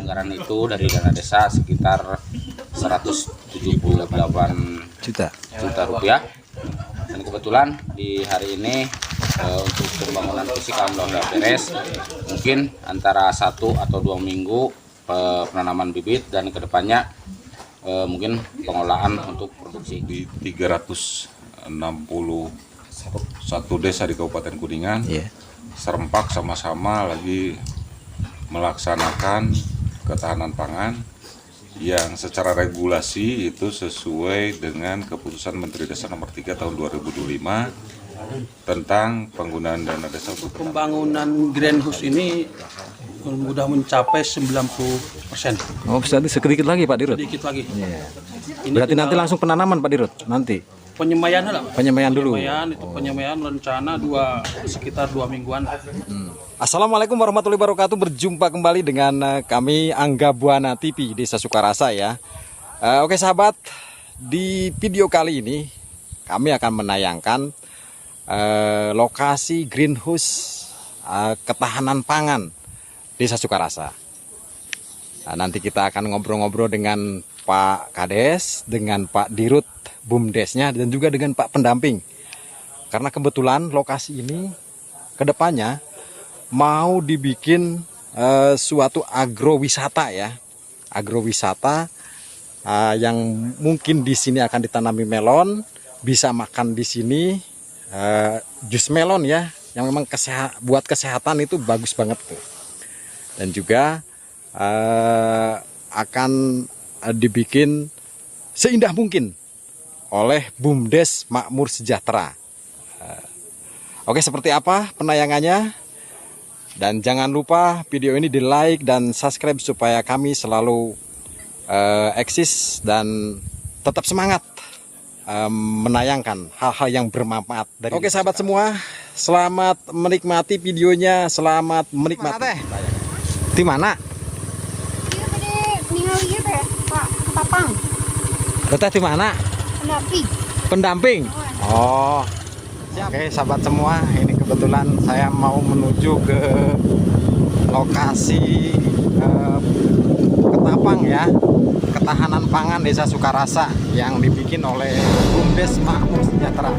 anggaran itu dari dana desa sekitar 178 juta rupiah. Dan kebetulan di hari ini untuk pembangunan fisik alhamdulillah beres. Mungkin antara 1 atau 2 minggu penanaman bibit dan kedepannya mungkin pengolahan untuk produksi. Di 361 desa di Kabupaten Kuningan, serempak sama-sama lagi melaksanakan ketahanan pangan yang secara regulasi itu sesuai dengan keputusan Menteri Desa nomor 3 tahun 2025 tentang penggunaan dana desa untuk pembangunan greenhouse ini mudah mencapai 90%. Oh, sedikit lagi Pak Dirut. Sedikit lagi. Berarti nanti langsung penanaman Pak Dirut nanti. Penyemaian lah. Penyemaian dulu. Penyemaian rencana sekitar 2 mingguan. Assalamualaikum warahmatullahi wabarakatuh. Berjumpa kembali dengan kami Angga Buana TV Desa Sukarasa ya. Oke sahabat, di video kali ini kami akan menayangkan lokasi greenhouse ketahanan pangan Desa Sukarasa. Nanti kita akan ngobrol-ngobrol dengan Pak Kades, dengan Pak Dirut Bumdesnya, dan juga dengan Pak pendamping. Karena kebetulan lokasi ini kedepannya mau dibikin suatu agrowisata ya, agrowisata yang mungkin di sini akan ditanami melon, bisa makan di sini jus melon ya, yang memang buat kesehatan itu bagus banget tuh. Dan juga akan dibikin seindah mungkin oleh Bumdes Makmur Sejahtera. Oke, seperti apa penayangannya? Dan jangan lupa video ini di like dan subscribe supaya kami selalu eksis dan tetap semangat menayangkan hal-hal yang bermanfaat. Oke sahabat semua, selamat menikmati videonya, selamat menikmati. Di mana? Pak Papang. Betah di mana? Pendamping. Pendamping. Oh. Oke sahabat semua, ini kebetulan saya mau menuju ke lokasi ketapang ya, ketahanan pangan Desa Sukarasa yang dibikin oleh Bumdes Makmur Sejahtera.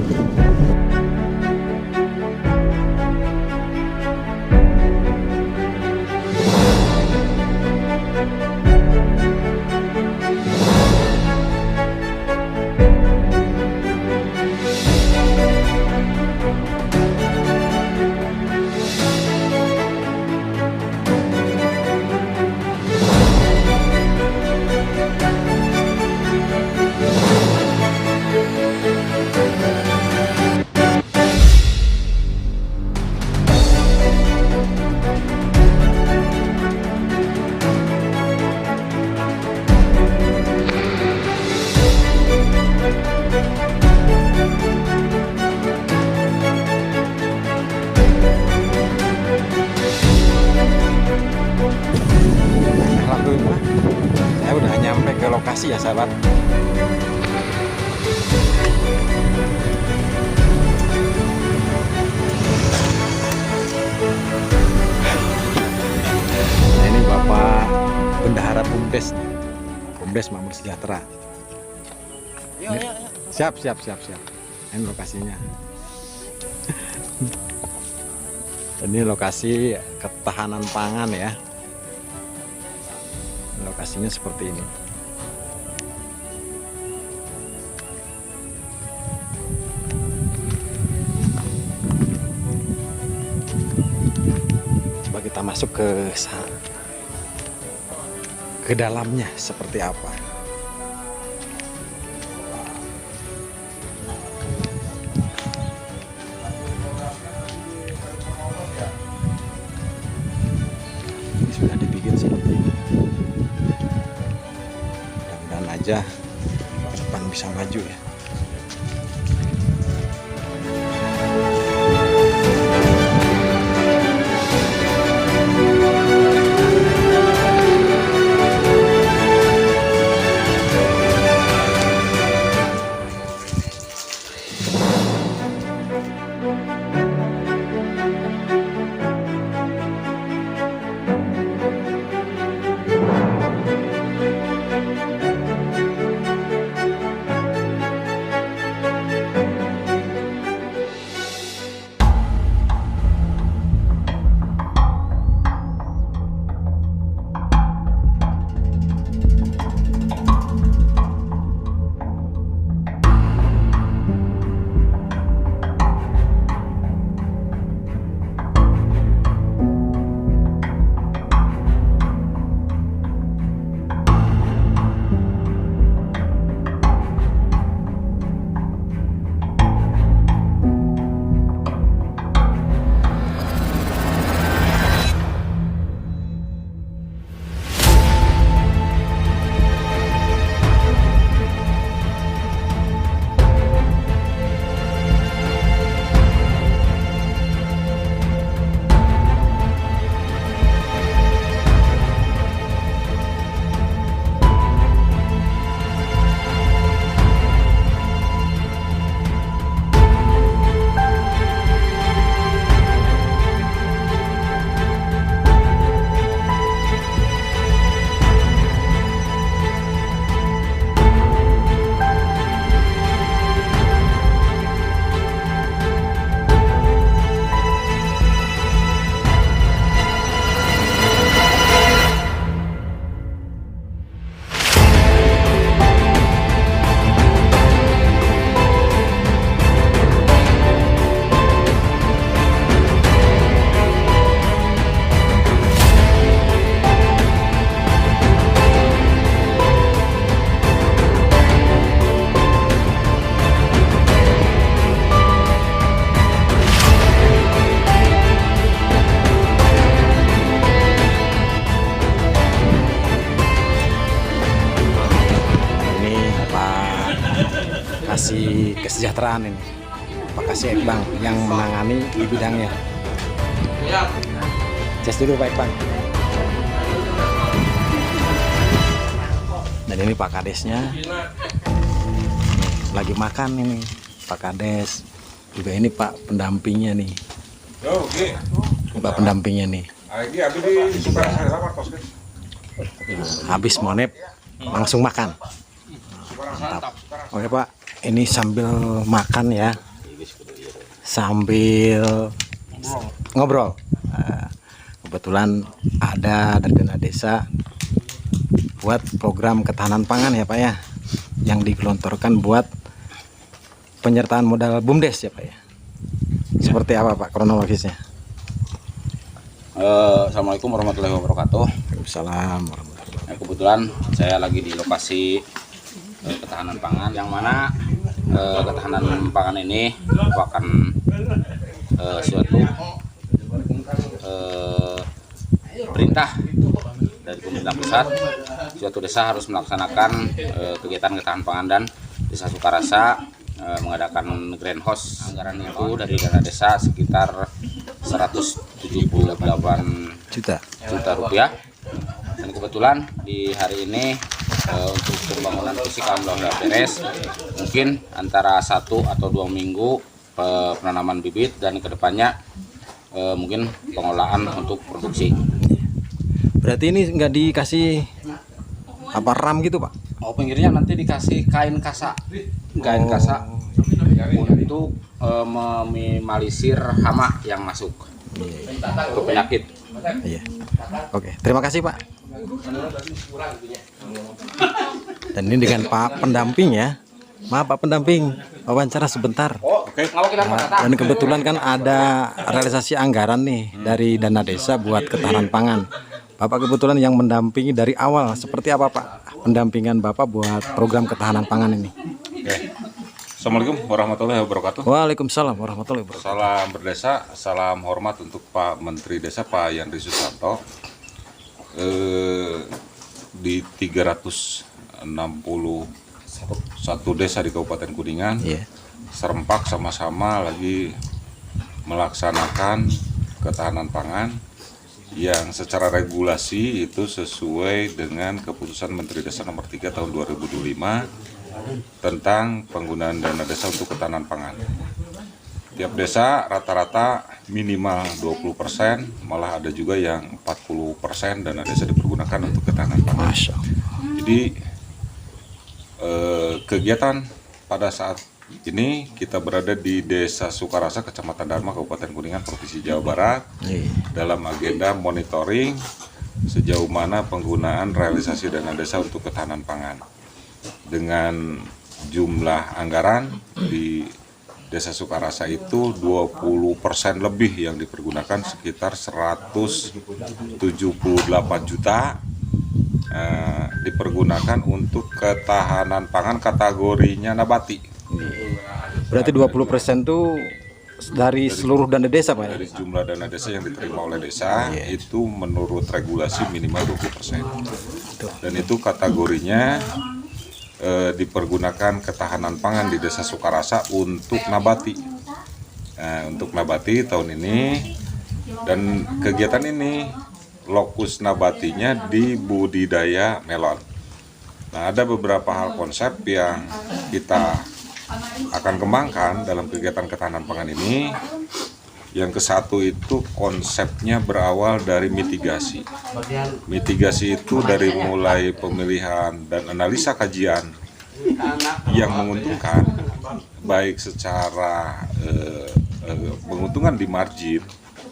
Saya udah nyampe ke lokasi ya sahabat. Nah, ini Bapak Bendahara Bumdes Makmur Sejahtera. Siap. Ini lokasinya. Ini lokasi ketahanan pangan ya. Lokasinya seperti ini. Coba kita masuk ke dalamnya seperti apa. Ini sudah dibikin seperti ini. Mudah-mudahan aja depan bisa maju ya. Kasih Kesejahteraan ini, Pak Kasih Ekbang yang menangani di bidangnya. Cek dulu Pak Ekbang. Dan ini Pak Kadesnya lagi makan ini, Pak Kades. Juga ini Pak pendampingnya nih. Pak pendampingnya nih. Habis monep langsung makan. Mantap. Oke Pak, ini sambil makan ya, sambil ngobrol. Kebetulan ada dari dana desa buat program ketahanan pangan ya Pak ya, yang digelontorkan buat penyertaan modal BUMDes ya Pak ya. Seperti apa Pak kronologisnya? Assalamualaikum warahmatullahi wabarakatuh. Waalaikumsalam warahmatullahi wabarakatuh. Kebetulan saya lagi di lokasi ketahanan pangan, yang mana ketahanan pangan ini merupakan suatu perintah dari pemerintah pusat. Suatu desa harus melaksanakan kegiatan ketahanan pangan, dan Desa Sukarasa mengadakan greenhouse. Anggaran itu dari dana desa sekitar 178 juta rupiah. Dan kebetulan di hari ini untuk pembangunan fisik alhamdulillah beres. Mungkin antara 1 atau 2 minggu penanaman bibit, dan kedepannya mungkin pengolahan untuk produksi. Berarti ini nggak dikasih apa ram gitu Pak? Oh, pinggirnya nanti dikasih kain kasa untuk meminimalisir hama yang masuk untuk penyakit. Iya. Oke, terima kasih Pak. Dan ini dengan Pak pendamping ya. Maaf Pak pendamping, wawancara sebentar. Dan kebetulan kan ada realisasi anggaran nih dari dana desa buat ketahanan pangan. Bapak kebetulan yang mendampingi dari awal. Seperti apa Pak pendampingan Bapak buat program ketahanan pangan ini? Assalamualaikum warahmatullahi wabarakatuh. Waalaikumsalam warahmatullahi wabarakatuh. Salam berdesa, salam hormat untuk Pak Menteri Desa Pak Yandri Susanto. Di 361 desa di Kabupaten Kuningan, serempak sama-sama lagi melaksanakan ketahanan pangan yang secara regulasi itu sesuai dengan keputusan Menteri Desa nomor 3 tahun 2025 tentang penggunaan dana desa untuk ketahanan pangan. Tiap desa rata-rata minimal 20%, malah ada juga yang 40% dana desa dipergunakan untuk ketahanan pangan. Jadi kegiatan pada saat ini kita berada di Desa Sukarasa, Kecamatan Dharma, Kabupaten Kuningan, Provinsi Jawa Barat, dalam agenda monitoring sejauh mana penggunaan realisasi dana desa untuk ketahanan pangan. Dengan jumlah anggaran di Desa Sukarasa itu 20% lebih yang dipergunakan, sekitar 178 juta dipergunakan untuk ketahanan pangan kategorinya nabati. Berarti 20% itu dari seluruh dana desa Pak? Dari jumlah dana desa yang diterima oleh desa itu menurut regulasi minimal 20%. Dan itu kategorinya dipergunakan ketahanan pangan di Desa Sukarasa untuk nabati. Untuk nabati tahun ini, dan kegiatan ini lokus nabatinya di budidaya melon. Nah, ada beberapa hal konsep yang kita akan kembangkan dalam kegiatan ketahanan pangan ini. Yang ke-1 itu konsepnya berawal dari mitigasi. Mitigasi itu dari mulai pemilihan dan analisa kajian yang menguntungkan, baik secara menguntungkan di margin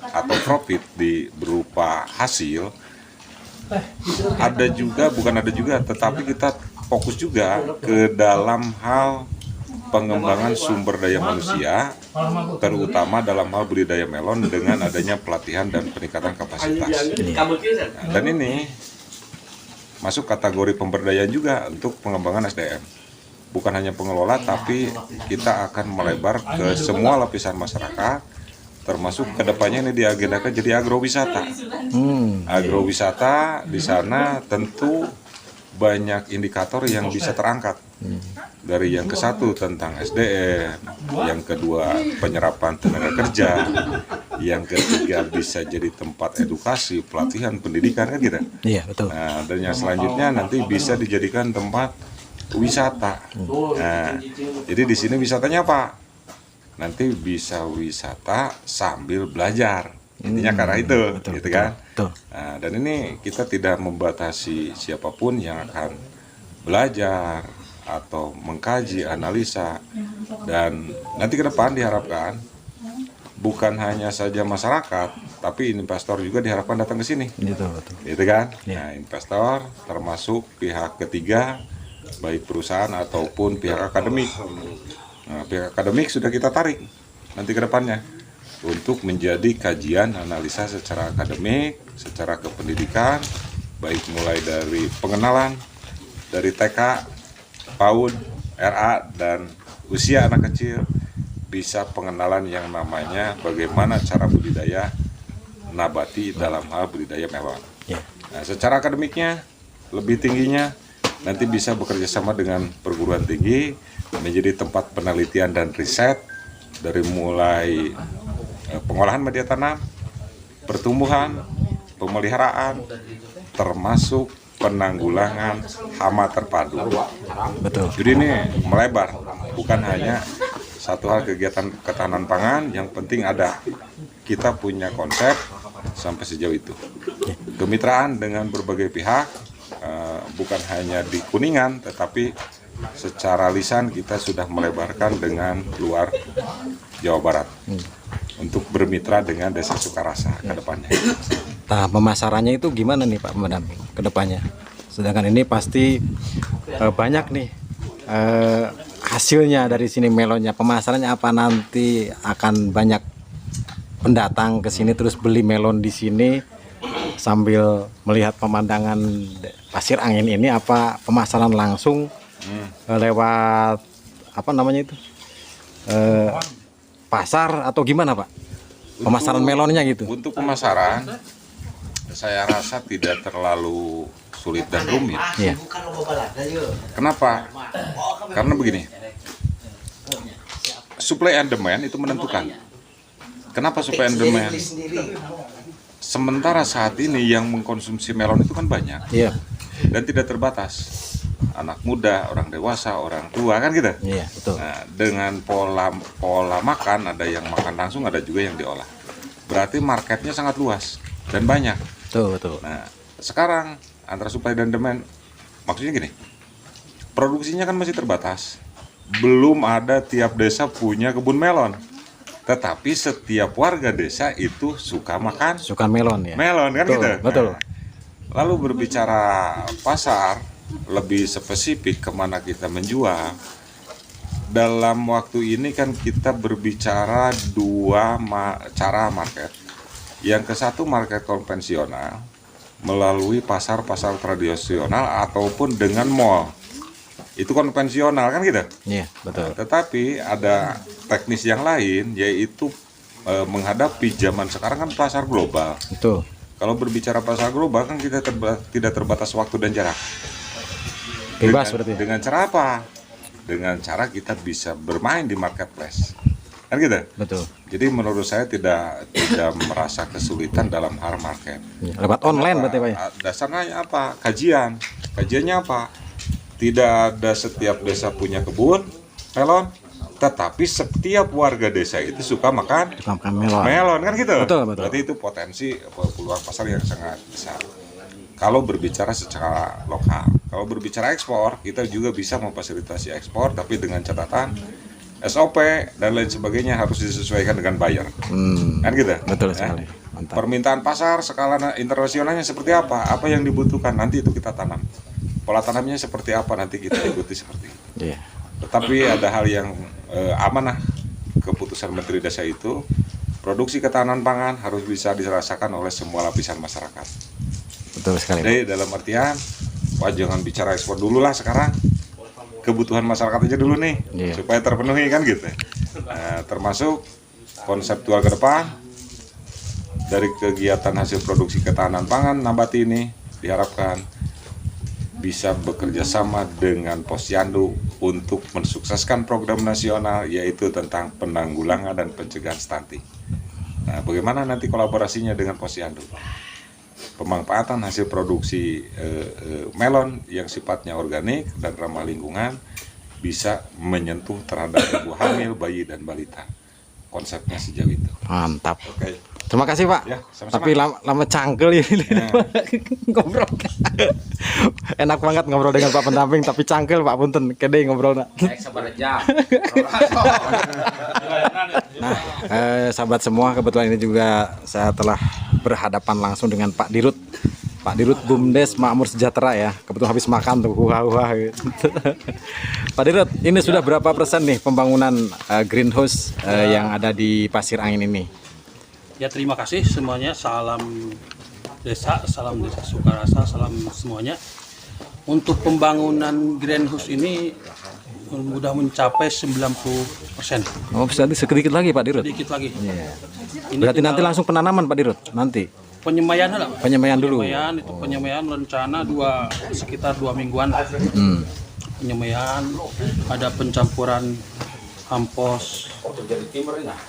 atau profit berupa hasil. Tetapi kita fokus juga ke dalam hal pengembangan sumber daya manusia, terutama dalam hal budidaya melon dengan adanya pelatihan dan peningkatan kapasitas. Dan ini masuk kategori pemberdayaan juga untuk pengembangan SDM. Bukan hanya pengelola, tapi kita akan melebar ke semua lapisan masyarakat, termasuk kedepannya ini diagendakan jadi agrowisata. Agrowisata di sana tentu banyak indikator yang bisa terangkat. Dari yang ke satu tentang SDM, yang kedua penyerapan tenaga kerja, yang ketiga bisa jadi tempat edukasi, pelatihan, pendidikan kan gitu. Iya, betul. Nah, dan yang selanjutnya nanti bisa dijadikan tempat wisata. Nah, jadi di sini wisatanya apa? Nanti bisa wisata sambil belajar. Intinya karena itu, betul, gitu kan? betul. Nah, dan ini kita tidak membatasi siapapun yang akan belajar atau mengkaji, analisa, dan nanti ke depan diharapkan bukan hanya saja masyarakat, tapi investor juga diharapkan datang ke sini. Betul. Gitu kan? Ya. Nah, investor termasuk pihak ketiga, baik perusahaan ataupun pihak akademik. Nah, pihak akademik sudah kita tarik nanti ke depannya untuk menjadi kajian analisa secara akademik, secara kependidikan, baik mulai dari pengenalan dari TK, PAUD, RA, dan usia anak kecil, bisa pengenalan yang namanya bagaimana cara budidaya nabati dalam hal budidaya melon. Ya. Nah, secara akademiknya lebih tingginya nanti bisa bekerja sama dengan perguruan tinggi menjadi tempat penelitian dan riset dari mulai pengolahan media tanam, pertumbuhan, pemeliharaan, termasuk penanggulangan hama terpadu. Betul. Jadi ini melebar, bukan hanya satu hal kegiatan ketahanan pangan, yang penting ada. Kita punya konsep sampai sejauh itu. Kemitraan dengan berbagai pihak, bukan hanya di Kuningan, tetapi secara lisan kita sudah melebarkan dengan luar Jawa Barat untuk bermitra dengan Desa Sukarasa ke depannya. Nah, pemasarannya itu gimana nih Pak pendamping ke depannya? Sedangkan ini pasti banyak nih hasilnya dari sini melonnya. Pemasarannya apa, nanti akan banyak pendatang ke sini terus beli melon di sini sambil melihat pemandangan pasir angin ini, apa pemasaran langsung lewat apa namanya itu pasar atau gimana Pak? Pemasaran melonnya gitu. Untuk pemasaran saya rasa tidak terlalu sulit dan rumit. Iya. Kenapa? Karena begini, supply and demand itu menentukan. Kenapa supply and demand? Sementara saat ini yang mengkonsumsi melon itu kan banyak. Iya. Dan tidak terbatas. Anak muda, orang dewasa, orang tua kan gitu. Iya, betul. Nah, dengan pola makan, ada yang makan langsung, ada juga yang diolah. Berarti marketnya sangat luas dan banyak. Betul. Nah, sekarang antara supply dan demand, maksudnya gini, produksinya kan masih terbatas. Belum ada tiap desa punya kebun melon. Tetapi setiap warga desa itu suka makan melon ya. melon kan Betul, gitu. betul. Nah, lalu berbicara pasar, lebih spesifik kemana kita menjual. Dalam waktu ini kan kita berbicara dua cara market. Yang ke satu market konvensional melalui pasar-pasar tradisional ataupun dengan mall. Itu konvensional kan gitu. Iya, betul. Tetapi ada teknis yang lain, yaitu menghadapi zaman sekarang kan pasar global. Betul. Kalau berbicara pasar global kan kita tidak terbatas waktu dan jarak. Bebas berarti. Dengan cara apa? Dengan cara kita bisa bermain di marketplace. Kan gitu? Betul. Jadi menurut saya tidak merasa kesulitan dalam hal market. Lewat online berarti Pak ya? Dasarnya apa? Kajian. Kajiannya apa? Tidak ada setiap desa punya kebun melon, tetapi setiap warga desa itu suka makan melon kan gitu. Betul. Berarti itu potensi peluang pasar yang sangat besar. Kalau berbicara secara lokal, kalau berbicara ekspor, kita juga bisa memfasilitasi ekspor, tapi dengan catatan SOP dan lain sebagainya harus disesuaikan dengan buyer. Kan gitu. Betul ya. sekali. Mantap. Permintaan pasar skala internasionalnya seperti apa? Apa yang dibutuhkan nanti itu kita tanam. Pola tanamnya seperti apa nanti kita ikuti seperti itu. Iya. Tetapi ada hal yang amanah keputusan Menteri Desa itu, produksi ketahanan pangan harus bisa dirasakan oleh semua lapisan masyarakat. Betul sekali. Jadi dalam artian, wah jangan bicara ekspor dulu lah sekarang, kebutuhan masyarakat aja dulu nih, supaya terpenuhi kan gitu. Nah, termasuk konseptual ke depan dari kegiatan hasil produksi ketahanan pangan nabati ini diharapkan bisa bekerja sama dengan Posyandu untuk mensukseskan program nasional yaitu tentang penanggulangan dan pencegahan stunting. Nah, bagaimana nanti kolaborasinya dengan Posyandu? Pemanfaatan hasil produksi melon yang sifatnya organik dan ramah lingkungan bisa menyentuh terhadap ibu hamil, bayi, dan balita. Konsepnya sejauh itu. Mantap. Oke. Terima kasih Pak. Ya, sama-sama. Tapi lama cangkel ini ngobrol. Enak banget ngobrol dengan Pak pendamping, tapi cangkel Pak punten, kede ngobrol nak. Nah, sahabat semua, kebetulan ini juga saya telah berhadapan langsung dengan Pak Dirut. Pak Dirut Bumdes Makmur Sejahtera ya. Kebetulan habis makan tuh, huha-huha gitu. Pak Dirut, ini sudah berapa persen nih pembangunan greenhouse yang ada di Pasir Angin ini? Ya terima kasih semuanya, salam desa Sukarasa, salam semuanya. Untuk pembangunan greenhouse ini mudah mencapai 90%. Oh, berarti sedikit lagi Pak Dirut. Sedikit lagi. Yeah. Ini Berarti nanti langsung penanaman Pak Dirut nanti. penyemaian lah. Penyemaian dulu. Penyemaian rencana sekitar 2 mingguan. Penyemaian, ada pencampuran hampos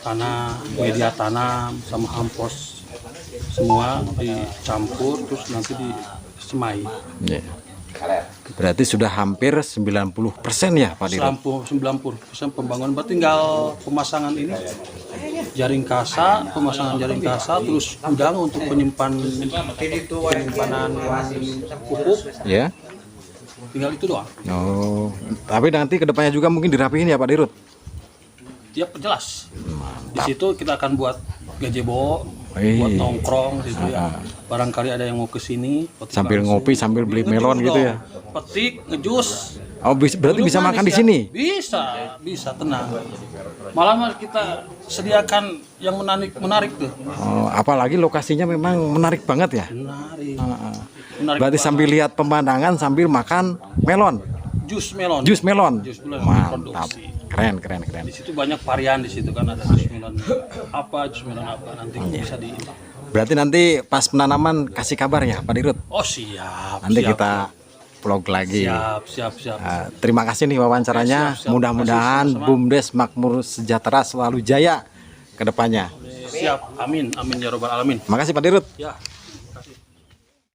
tanah, media tanam sama hampos semua dicampur terus nanti disemai. Yeah. Berarti sudah hampir 90% ya Pak Dirut? 90% pembangunan, berarti tinggal pemasangan ini pemasangan jaring kasa, terus gudang untuk penyimpanan pupuk. Ya. Tinggal itu doang. Oh, tapi nanti kedepannya juga mungkin dirapihin ya Pak Dirut? Tiap jelas. Di situ kita akan buat gazebo, buat nongkrong gitu ya. Barangkali ada yang mau ke sini Sambil ngopi sambil beli melon gitu ya. Petik, ngejus. Oh, berarti bisa makan di sini? Bisa tenang. Malah kita sediakan yang menarik tuh. Oh, apalagi lokasinya memang menarik banget ya. Menarik. Berarti sambil lihat pemandangan sambil makan melon. Jus melon. Mantap. Produksi. Keren. Di situ banyak varian, di situ kan ada jus melon apa nanti bisa di. Berarti nanti pas penanaman kasih kabar ya Pak Dirut. Oh siap. Nanti kita vlog lagi. Siap. Terima kasih nih wawancaranya. Siap. Mudah-mudahan Sama-sama. Bumdes Makmur Sejahtera selalu jaya ke depannya. Siap. Amin ya robbal alamin. Makasih Pak Dirut. Ya.